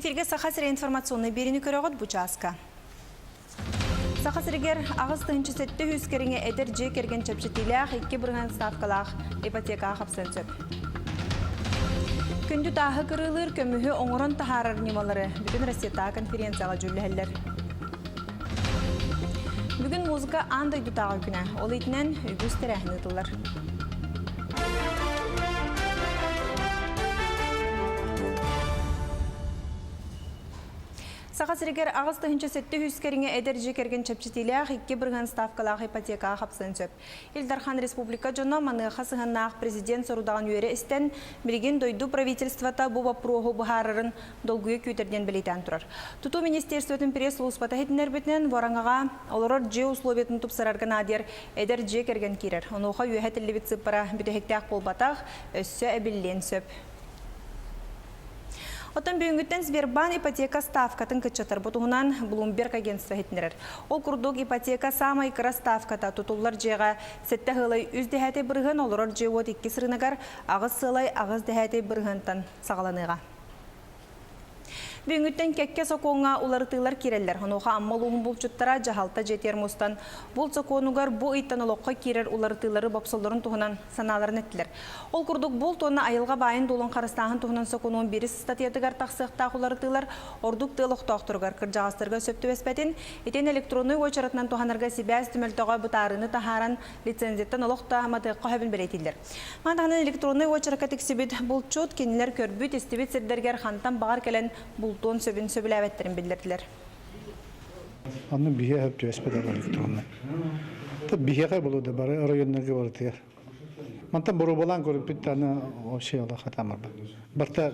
Эфирге Сахасыра информационный беріні көріғыт бұчаска. Сахасыргер ағыз тұхынчы сәтті хүскеріңе әдір же керген чөпшетіліғ 2 бірған ставкалақ ипотека қапсын сөп. Күнді тағы кырылыр көмігі оңырын тахарар немалары бүтін Россия конференцияға жүлі Бүгін музыка андай дұтағы күні, ол етінен үгіз тәрәхін ұтылар. Сахасыргер ағыз тұхынчы сәтті хүскеріңе әдір же керген чөпшетіліғ 2 бірған ставкалақ ипотека қапсын сөп. Илдархан Республика жоны маныға сығыннақ президент сорудаған өре істен білген дойду правительствата бұл вопроғу бұхарырын долгүйі көтерден білейтен тұрар. Тұту министерстветін пресс-луспата хетінер бітінен вараңаға олырыр же условиетін тұпсарарған адер әдір же керген керер. Онуға өйәтілі бит сыппара бүтіхектәқ болбатақ өссі әбіллен сөп. Отын бүйінгіттен Сбербан ипотека ставкатын күтчатыр бұтығынан Bloomberg агентство хетінерер. Ол күрдік ипотека самай кыра ставката тұтулар жеға сәтті ғылай үз дәхәте бірғын олырыр же от 2 сырынығар ағыз сылай ағыз дәхәте бірғынтан сағаланыға. Бүйінгіттен кәкке соқуыңа уларытылар керелер. Онуға аммалуғын бұлчыттара жағалта жетер мұстан. Бұл соқуынығар бұл иттан олыққа керер уларытылары бапсылдырын тұғынан саналарын әттілер. Ол күрдік бұл тоны айылға байын долын қарыстағын тұғынан соқуынуын беріс статиятығар тақсықтақ уларытылар ордық тылық тоқтырғар кіржағастырға сөпті веспәтін. Етен электронный очаратынан тұғанарға себәз түмілтіға бұтарыны тахаран лицензияттан олықта матыққа хөбін беретілдер. Мандағынан электронный очараққа тексебет бұл чот кенілер көрбіт естебет сәрдергер хантан бағар кәлін Бултон сөбін сөбіләвәттерін білдірділер. Анны бие хөп төспедер электронны. Та биеге булды бары районнарга барды. Мантан буру балан көрүп биттаны оши ала хатамыр. Барта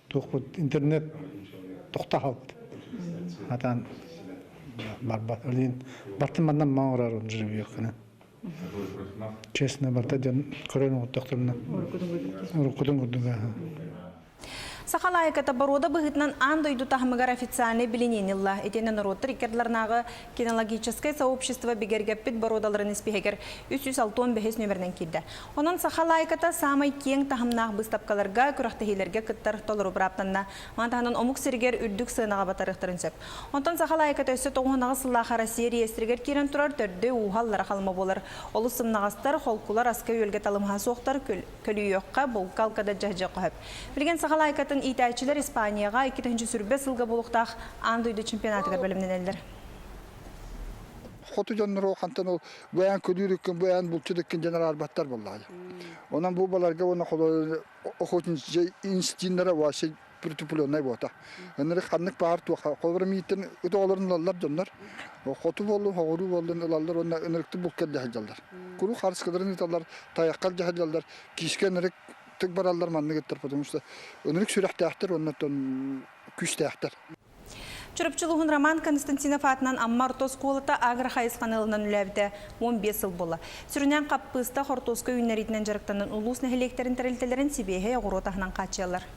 тохпут интернет тохта халт. Хатан барба элин барта мандан маңрар жүрүп якына. Честно барта жан көрөнү доктурна. Уркудун гудуга. Сахалайката борода быгытнан андойду тахмыгар официальный билененилла. Этенен роттыр икердларнағы кинологическое сообщество бигергеппит бородаларын испехегер 365 нөмірнен келді. Онын Сахалайката самай кең тахымнақ быстапкаларға күрақтахилерге кыттар толыру бұраптанна. Мантағынан омук сиргер үрдік сынаға батарықтырын сөп. Онтан Сахалайката өсі тоғынағы сыллақара серия естіргер керен тұрар төрді уғаллары қалма болыр. Олы сымнағастар, холкулар аска өлге талымға соқтар көлі өққа болқалқада жахжы қойып. Білген Сахалайката итәчілер Испанияға 2-ші сүрбе сылға болуқтақ андойды чемпионатыға бөлімнен әлдер. Хоту жанныру қантан ол бұян көдіріккен, бұян бұлчыдықкен жанар арбаттар боллады. Онан бұл баларға оны қолы оқытын инстинлері ваше протипленной бота. Онары қаннық бағар туға. Қолбары мейттен өті оларын алалар жандар. Хоту болу, хоғыру болдың алалар, онарықты бұл кәлді жалдар. Күру қарысқыдарын еталар, таяққал жалдар, кешкен үрік Тык баралдар манны кеттер, потому что өнөрүк сүрәхтәхтер, оннан күч тәхтер. Чурупчылығын Роман Константинов атынан Аммар Тосколыта агрохайыз қанылынан үләбді 15 ыл болы. Сүрінен қаппыста Хортосқа үйінерітінен жарықтанын ұлыс нәхелектерін тәрілтелерін себейе оғыротағынан қачылар.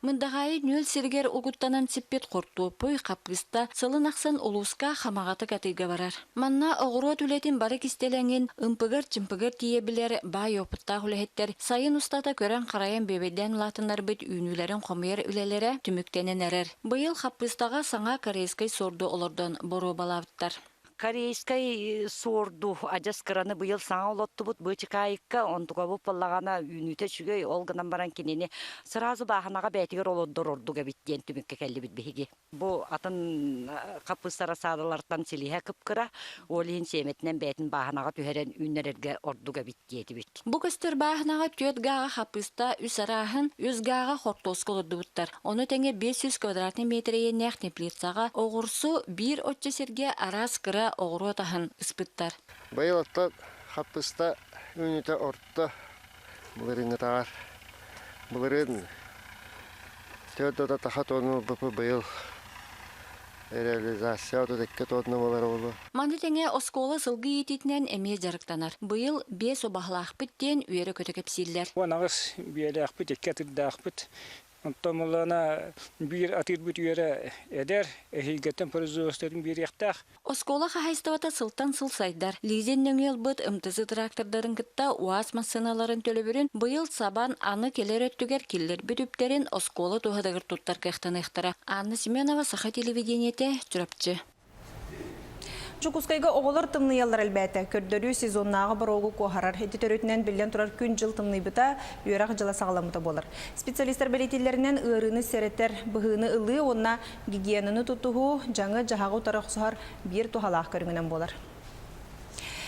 Мындағайы нөл сергер ұғыттанан сеппет қорту пөй қаппыста сылын ақсан ұлысқа қамағаты катыға барар. Манна оғырот үлетін бары кистеленген ұмпығыр-чымпығыр тиебілер бай опыттақ үлеттер сайын ұстата көрен қарайын бебеден латынар бүт үйнілерін қомер үлелері түміктенен әрер. Бұйыл қаппыстаға саңа корейскай сорды олырдан бору балавыттар. Корейской сорду ажас кыраны быйыл саңа олотту бут бычыкайыкка онтуга бу паллагана үнүтө чүгөй олганан баран кинени сразу баханага бетигер олоддор ордуга биттен түмүккө келди бит биги. Бу атын капыстара садалардан силиhe кыпкыра олин семетинен бетин баханага түһерен үннерерге ордуга биттети бит. Бу көстөр баханага төт гага капыста үсарахын үз гага хортосколорду буттар. Оны теңе 500 квадрат метрге нэх теплицага огурсу 1 отче серге арас кыра оғыротахын ыспыттар. Байылатта хаппыста үніті орта бұлырыңы тағар. Бұлырын төдді тахат оны бұпы байыл реализация өтөдекке тодны болар олы. Манды теңе осколы сылғы ететінен әме жарықтанар. Бұйыл 5 обағылақ біттен үйері көтекеп силер. Нағыз бейелі ақпыт, екке тырды ақпыт. Онтомолана бир атырбыт үере эдер эхилгеттен производстводун бир яктах. Оскола хахайстывата сылтан сылсайдар. Лизен нөңел бұд ымтызы трактордарын кытта уаз массыналарын төлөбүрін бұйыл сабан аны келер өттігер келер бүдүптерін оскола туғадығыр туттар кәқтан ықтыра. Анна Семенова Саха телевидениете түрапчы. Жукускайга оголор тымныялар әлбәті. Көрдөрү сезоннағы бір оғы қоғарар. Хеті төрөтінен білден тұрар күн жыл тымны бұта, үйерақ жыла сағаламыта болар. Специалистер белетелерінен ұрыны сәреттер, бұғыны ылы, онна гигиенаны тұтуғу, жаңы жағағы тарақсығар бір тухалақ көріңінен болар.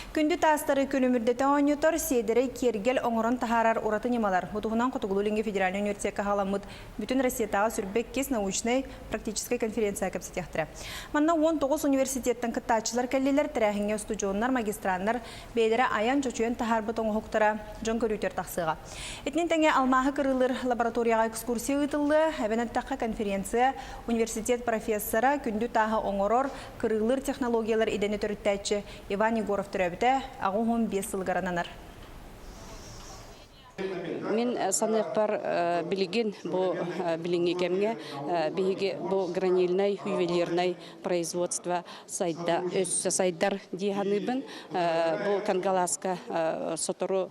Күнді тастары күнімірдеті оңютор, седері кергел оңырын тахарар ураты немалар. Бұтығынан Құтығылулинге Федеральный университетке халамыд бүтін Россиятағы сүрбек кес научной практической конференция көпсетектірі. Манна 19 университеттің кыттачылар кәлелер тірәхіңе студионлар, магистранлар, бейдері аян жочуен тахар бұтыңы хоқтыра жон көрүйтер тақсыға. Етнен тәңе алмағы кырылыр лабораторияға экскурсия ұйтылы, әбенеттаққа конференция университет профессора күнді тағы оңырор кырылыр технологиялар идені түріттәтші Иван Егоров түрәбі ағуғын 5 сылғарананар. Мен санықпар білген бұл білінгекемге бейге бұл гранильный, ювелирный производство сайдар дейханыбын. Бұл Кангаласка сотору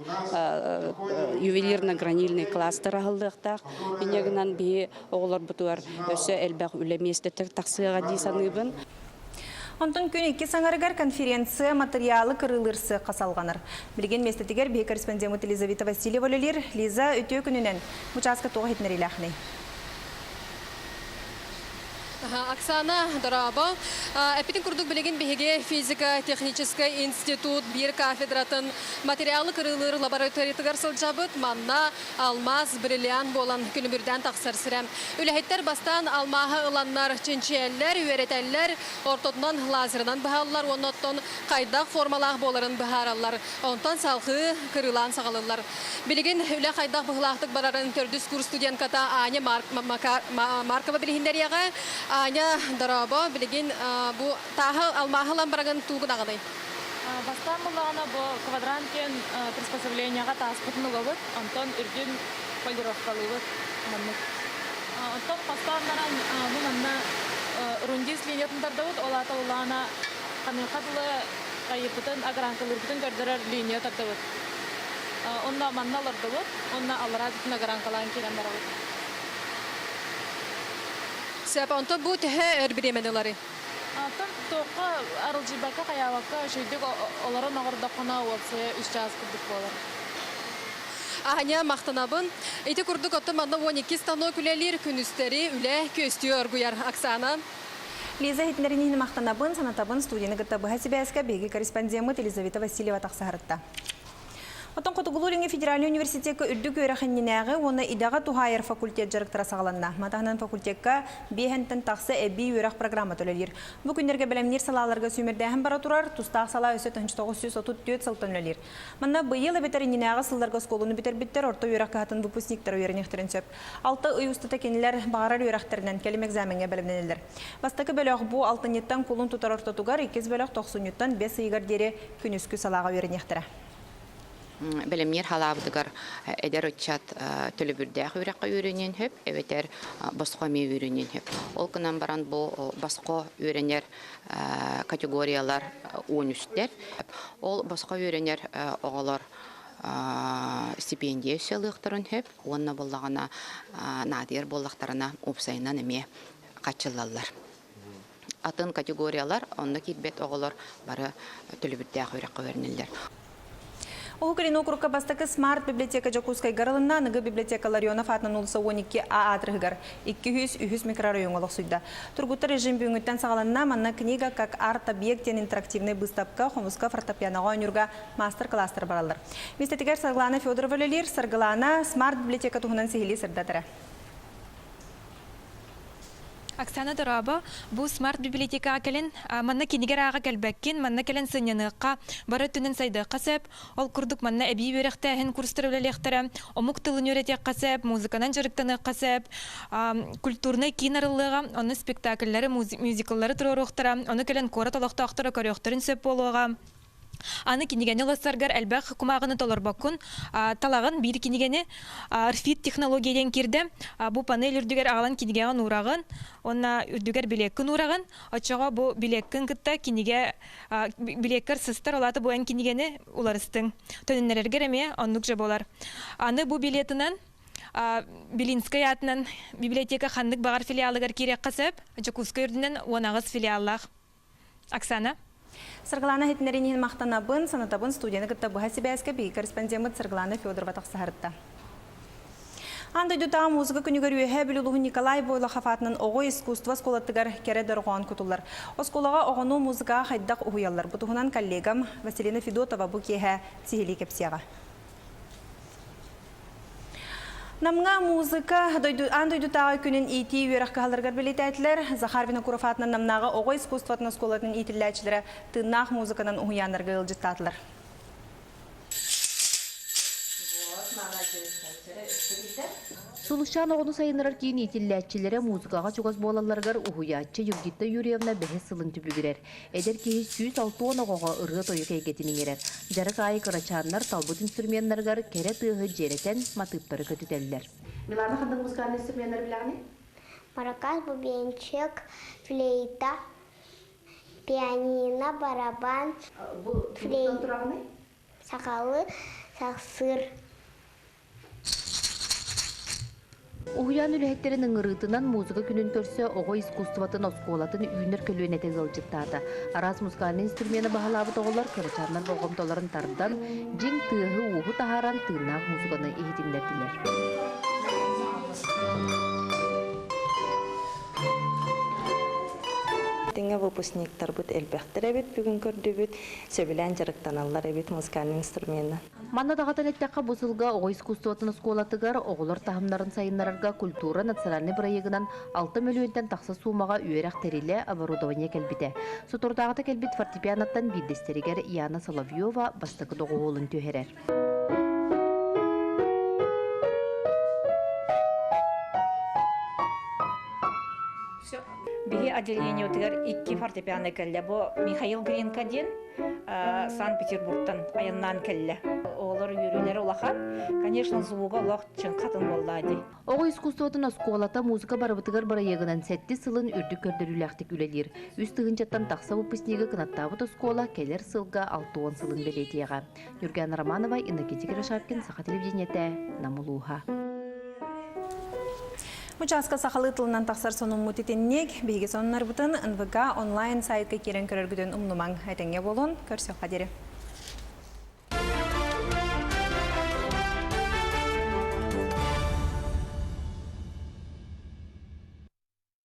ювелирно-гранильный кластер ағылдықтақ. Менегінен бей оғылар бұтуар өсі әлбәқ үлеместетір тақсыға дейсаныбын. Онтон күн 2 саңарыгар конференция материалы кырылырсы қасалғаныр. Білген местетігер бей корреспондент Елизавета Васильева өлелер, Лиза өте күнінен мұчасқа тоғы етінер иләқіне. Оксана Дораба, эпитин курдук билеген беге физика-технический институт бир кафедратын материалы кырылыр лабораториятыгар сылжабыт манна алмаз бриллиант болан күнүбүрден таксыр сирем. Үлехеттер бастан алмаһы ыланнар чинчиеллер, үйретеллер, ортотунан лазерынан бахаллар, оноттон кайдак формалах боларын бахараллар, онтон салхы кырылан сагалылар. Билеген үле кайдак бахлахтык барарын төрдүс курс студентката Аня Маркова билгендерияга Аня Дораба билеген бу тағы алмахылан бараган тугудагыдай. Бастан буллагана бу квадрантен приспособленияга таспытнылыбыт, антон үрдүн полировкалыбыт маннык. Антон пастарнаран бу манна рундис линиятындардыбыт, олата улана каныкатлы кайыпытын агранкалырбытын көрдөрөр линия тартыбыт. Онда манналардыбыт, онда аларадытын агранкалан келен барабыт. Сәп онто бу тәһә әрбиременеләре. Антон тоққа арылжыбака каябакка шөйдек оларын агырдакына олса 3 час курдук болар. Аня мактанабын. Эти курдук отто манда 12 станок үлелер күнүстәре үле көстүр гуяр Оксана. Лиза хитнеринин мактанабын санатабын студияны гыттабы хасибәскә беги корреспондент Елизавета Васильева таксаһыртта. Отон Құтығылулинге Федеральный университетке үрдік өрәхінненәғі, оны идаға тухайыр факультет жарықтыра сағаланна. Матағынан факультетка бейхентін тақсы әбей өрәқ программа төлелер. Бұ күндерге білімнер салаларға сөмірдәхін бара тұрар, тұстақ сала өсі 1934 сылтын өлер. Манна бұйыл әбетерінненәғі сылларға сколыны бітер-біттер орта өрәқ қағатын выпускниктер өрінектірін сөп. Алты ұйыстыта кенілер бағарар өрәқтерінен келім экзаменге білімненелер. Бастықы бөліғ бұ алтынеттен қолын тұтар ортатуғар, 2 бөліғ 90-еттен 5 үйгар дері күнүскү салаға өрінектірі. Белемнер халабыдыгар эдер отчат төлөбүрдәк үрәккә үйренен хөп, эветер басқа ме үйренен хөп. Ол кынан баран бу басқа үйренер категориялар 13-тер. Ол басқа үйренер оғалар стипендия сылыктырын хөп, онна боллагана надир боллактарына опсайынан эме качылалар. Атын категориялар онда китбет оғалар бары төлөбүрдәк үрәккә үйренелер. Оғықырын округка бастықы смарт библиотека Жакускай гарылына нығы библиотека Ларионов атынан ұлысы 12А адрығығар 200-300 микрорайон олық сұйда. Тургутты режим бүйінгіттен сағаланына манна книга как арт-объектен интерактивный выставка Хомуска фортепианаға өнерға мастер-кластер баралар. Местетігер Сарглана Федорова лелер, Сарглана смарт библиотека тұғынан сехили сырдатыры. Оксана Дораба, бу смарт библиотека акелен, манна кинигер ага келбеккин, манна келен сыняныкка, бары түнен сайды қасып, ол күрдік манна әбей өректәхін курстыр өлелектірі, омук тылын өретек қасып, музыканан жырықтаны қасып, культурный кинарылыға, оны спектакльлары, мюзикаллары тұру оны келен корат олақты ақтыры көріқтірін сөп болуға. Аны кинигени лассаргар әлбәк кумагыны толорбаккун талагын бир кинигени RFID технологияден кирде. Бу панель үрдүгер агылан кинигеген урагын, онна үрдүгер билеккин урагын, очого бу билеккин кытта киниге билеккер сыстар олаты бу эн кинигени уларыстың. Төннерергер эме оннук же болар. Аны бу билетинен Белинская атынан библиотека хандык багар филиалыгар кирек касып, Жакускай үрдүнен 19 филиаллах. Оксана. Сырғылана хетнеринен мақтанабын, санатабын студияны кітті бұға себәске бей корреспондент Сырғылана Федорова тақсағырытта. Андай дұтаға музыка күнігер үйе білулығы Николай Бойлы қафатының оғы искусство сколаттығар кере дұрған күтулар. Осколаға оғыну музыкаға қайдақ ұғыялар. Бұтығынан коллегам Василина Федотова бұл кеге тихили кепсияға. Намға музыка андай дұтаға күнін ити үйерақ қағаларғар білетәтілер. Захар Винокуроватының намнаға оғы искусствотын сколатын итілләчілері тыңнақ музыканын ұғыянарға үлжіттатылар. Сулушан оғыны сайынырар кейін итилләтчілері музыкаға чуғыз болаларғар ұғыятчы Юргитта Юрьевна бәхес сылын түбігірер. Әдер кейі 160 оғыға ұрғы тойық әйгетінің ерер. Жарық айы қырачанлар талбут инструментнарғар кәрі тығы жеретен матыптары көтітелілер. Милана қандың музыканы инструменттар біләғіне? Маракас, бубенчик, флейта, пианино, барабан, флейта, сақалы, сақсыр. Уян үләхеттерінің ұрытынан музыка күнін көрсе, оғы искусстватын осколатын үйінер көлуіне тезілжіттады. Арас музыканы инструмені бағалабы тоғылар кырычарнар боғымтоларын тардан, жең тығы уғы тағаран тығынақ музыканы ехетіндерділер. Теңе выпускниктар бұд әлбәқтір әбет, бүгін көрді бүд, сөбілән жарықтан аллар әбет музыканы инструмені. Манна дағатын әттәққа бұзылға оғы искусстватын осколатығар, оғылар тахымдарын сайынларарға культура национальный проегінан 6 миллионтен тақсы сумаға үйерек тәрелі оборудование кәлбіті. Сутурдағыта кәлбіт фортепианаттан биддестерігер Яна Соловьева бастықы доғы олын түйерер. Биги отделение утыгар 2 фортепиано келле. Бу Михаил Гринкадин Санкт-Петербургтан аяннан келле. Олар юрилер улахан, конечно, звуга лох чынкатын боллады. Оғы искусствотын осколата музыка барыбытыгар барайығынан сәтті сылын үрдік көрдіріләқтік үлелер. Үз тығынчаттан тақса выпускнигі кынаттабыт оскола келер сылға 6-10 сылын белетияға. Юрген Романовай, Иннокентий Гришапкин, Саха телевидениеті, Намулуха. Мучаска сақалы тылынан тақсар сонын мұтетеннек, бейге сонынар бұтын НВК онлайн сайтқа керен көрергіден ұмнымаң әтенге болуын көрсек қадері.